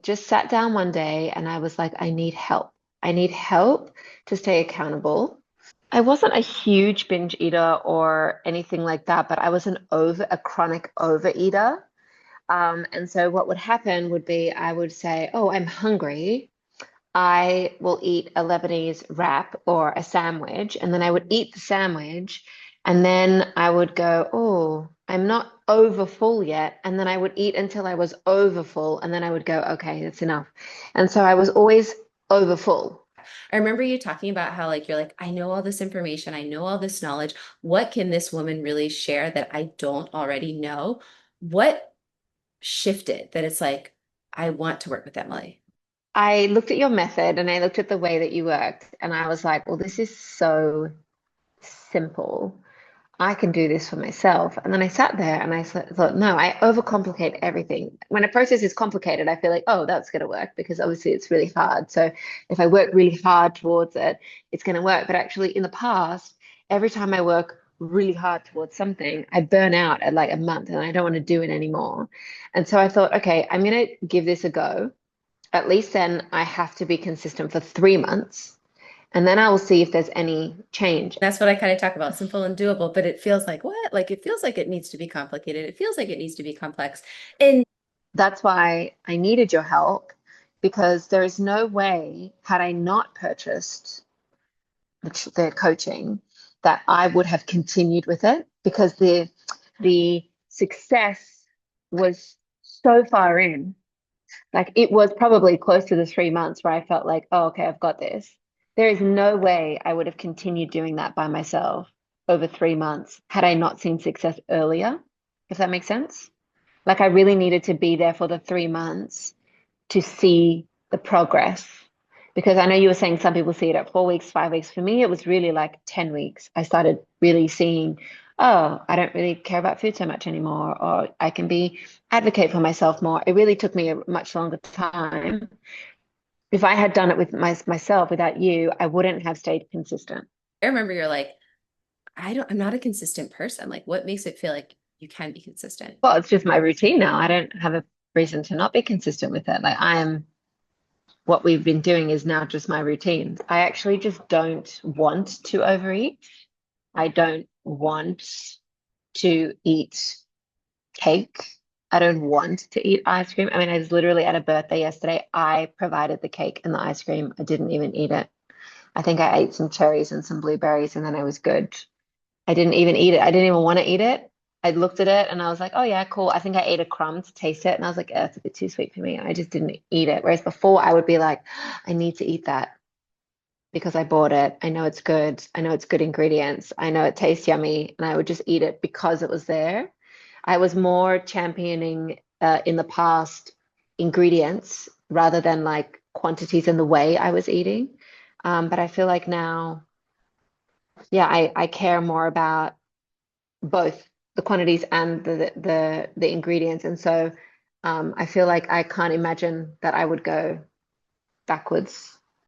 just sat down one day and I was like, I need help. I need help to stay accountable. I wasn't a huge binge eater or anything like that, but I was a chronic overeater. And so what would happen would be I would say, oh, I'm hungry. I will eat a Lebanese wrap or a sandwich, and then I would eat the sandwich, and then I would go, oh, I'm not over full yet. And then I would eat until I was over full, and then I would go, okay, that's enough. And so I was always over full. I remember you talking about how, like, you're like, I know all this information, I know all this knowledge. What can this woman really share that I don't already know? What shifted that it's like, I want to work with Emily? I looked at your method and I looked at the way that you worked, and I was like, well, this is so simple. I can do this for myself. And then I sat there and thought, no, I overcomplicate everything. When a process is complicated, I feel like, oh, that's going to work because obviously it's really hard. So if I work really hard towards it, it's going to work. But actually, in the past, every time I work really hard towards something, I burn out at like a month and I don't want to do it anymore. And so I thought, okay, I'm going to give this a go. At least then I have to be consistent for 3 months. And then I will see if there's any change. That's what I kind of talk about, simple and doable, but it feels like what? Like it feels like it needs to be complicated. It feels like it needs to be complex. And That's why I needed your help because there is no way, had I not purchased the coaching, that I would have continued with it because the success was so far in. Like it was probably close to the 3 months where I felt like, oh, okay, I've got this. There is no way I would have continued doing that by myself over 3 months had I not seen success earlier, if that makes sense. Like I really needed to be there for the 3 months to see the progress. Because I know you were saying some people see it at 4 weeks, 5 weeks. For me, it was really like 10 weeks. I started really seeing, oh, I don't really care about food so much anymore, or I can be advocate for myself more. It really took me a much longer time. If I had done it with myself without you, I wouldn't have stayed consistent. I remember you're like, I'm not a consistent person. Like, what makes it feel like you can be consistent? Well, it's just my routine now. I don't have a reason to not be consistent with it. Like what we've been doing is now just my routine. I actually just don't want to overeat. I don't want to eat cake. I don't want to eat ice cream. I mean, I was literally at a birthday yesterday. I provided the cake and the ice cream. I didn't even eat it. I think I ate some cherries and some blueberries and then I was good. I didn't even eat it. I didn't even want to eat it. I looked at it and I was like, oh yeah, cool. I think I ate a crumb to taste it. And I was like, it's a bit too sweet for me. I just didn't eat it. Whereas before I would be like, I need to eat that because I bought it. I know it's good. I know it's good ingredients. I know it tastes yummy. And I would just eat it because it was there. I was more championing in the past ingredients rather than like quantities in the way I was eating. But I feel like now, yeah, I care more about both the quantities and the ingredients. And so I feel like I can't imagine that I would go backwards.